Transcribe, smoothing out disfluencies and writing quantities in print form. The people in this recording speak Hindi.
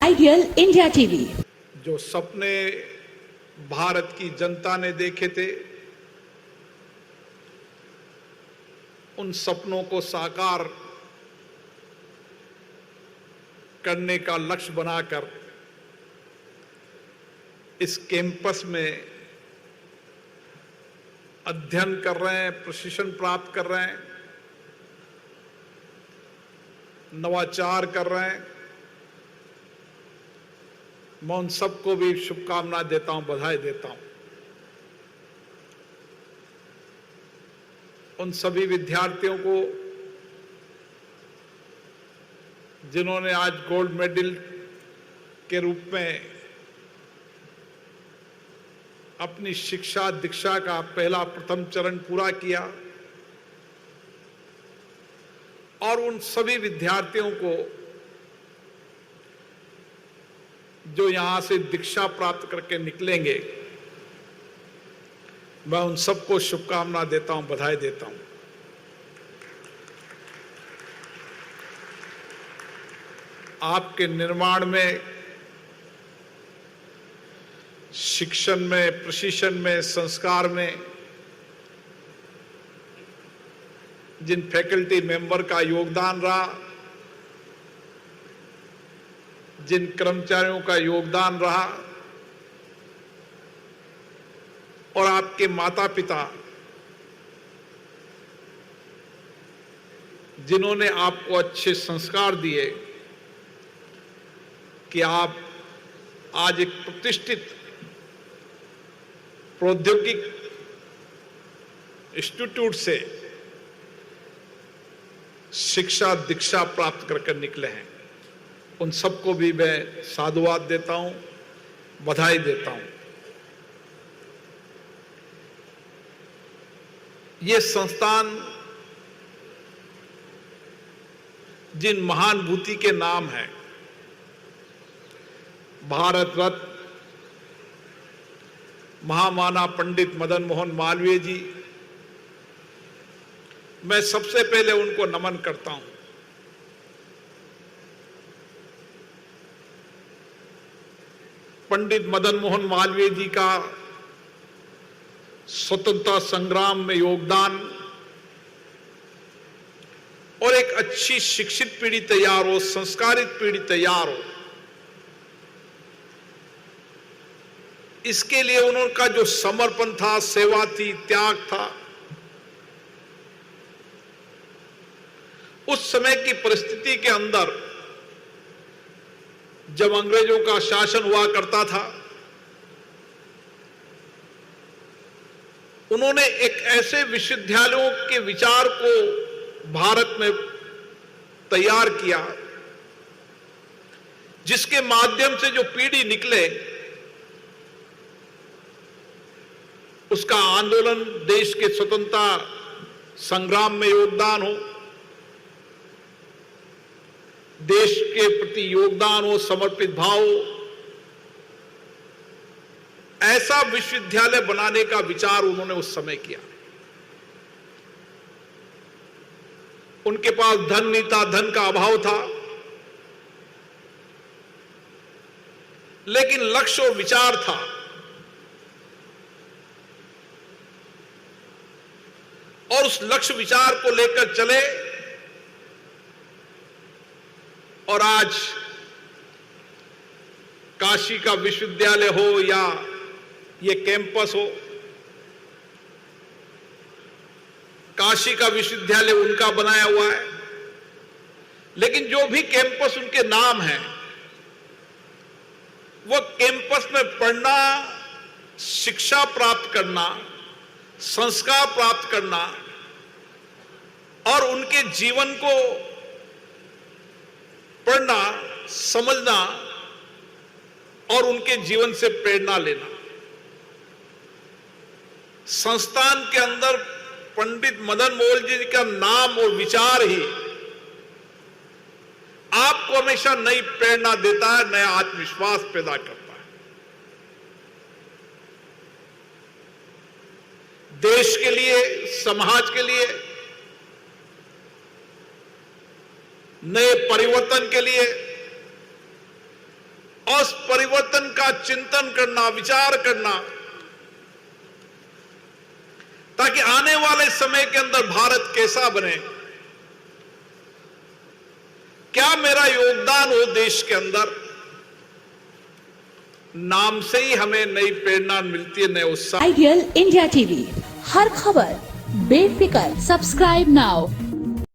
Ideal India TV. जो सपने भारत की जनता ने देखे थे, उन सपनों को साकार करने का लक्ष्य बनाकर इस कैंपस में अध्ययन कर रहे हैं, प्रशिक्षण प्राप्त कर रहे हैं, नवाचार कर रहे हैं। मैं उन सबको भी शुभकामनाएं देता हूं, बधाई देता हूं। उन सभी विद्यार्थियों को जिन्होंने आज गोल्ड मेडल के रूप में अपनी शिक्षा दीक्षा का पहला प्रथम चरण पूरा किया, और उन सभी विद्यार्थियों को जो यहां से दीक्षा प्राप्त करके निकलेंगे, मैं उन सबको शुभकामना देता हूं, बधाई देता हूं। आपके निर्माण में, शिक्षण में, प्रशिक्षण में, संस्कार में जिन फैकल्टी मेंबर का योगदान रहा, जिन कर्मचारियों का योगदान रहा, और आपके माता पिता जिन्होंने आपको अच्छे संस्कार दिए कि आप आज एक प्रतिष्ठित प्रौद्योगिक इंस्टीट्यूट से शिक्षा दीक्षा प्राप्त करके निकले हैं, उन सबको भी मैं साधुवाद देता हूं, बधाई देता हूं। ये संस्थान जिन महानुभूति के नाम हैं, भारत रत्न महामाना पंडित मदन मोहन मालवीय जी, मैं सबसे पहले उनको नमन करता हूं। पंडित मदन मोहन मालवीय जी का स्वतंत्रता संग्राम में योगदान और एक अच्छी शिक्षित पीढ़ी तैयार हो, संस्कारित पीढ़ी तैयार हो, इसके लिए उनका जो समर्पण था, सेवा थी, त्याग था, उस समय की परिस्थिति के अंदर जब अंग्रेजों का शासन हुआ करता था, उन्होंने एक ऐसे विश्वविद्यालयों के विचार को भारत में तैयार किया जिसके माध्यम से जो पीढ़ी निकले, उसका आंदोलन, देश के स्वतंत्रता संग्राम में योगदान हो, देश के प्रति योगदान हो, समर्पित भाव हो, ऐसा विश्वविद्यालय बनाने का विचार उन्होंने उस समय किया। उनके पास धन नहीं था, धन का अभाव था, लेकिन लक्ष्य और विचार था। और उस लक्ष्य विचार को लेकर चले, और आज काशी का विश्वविद्यालय हो या ये कैंपस हो, काशी का विश्वविद्यालय उनका बनाया हुआ है, लेकिन जो भी कैंपस उनके नाम है, वो कैंपस में पढ़ना, शिक्षा प्राप्त करना, संस्कार प्राप्त करना और उनके जीवन को पढ़ना, समझना और उनके जीवन से प्रेरणा लेना। संस्थान के अंदर पंडित मदन मोहन जी का नाम और विचार ही आपको हमेशा नई प्रेरणा देता है, नया आत्मविश्वास पैदा करता है। देश के लिए, समाज के लिए, नए परिवर्तन के लिए और उस परिवर्तन का चिंतन करना, विचार करना, ताकि आने वाले समय के अंदर भारत कैसा बने, क्या मेरा योगदान हो देश के अंदर, नाम से ही हमें नई प्रेरणा मिलती है, नए उत्साह। आइडियल इंडिया टीवी, हर खबर बेफिक्र। Subscribe now.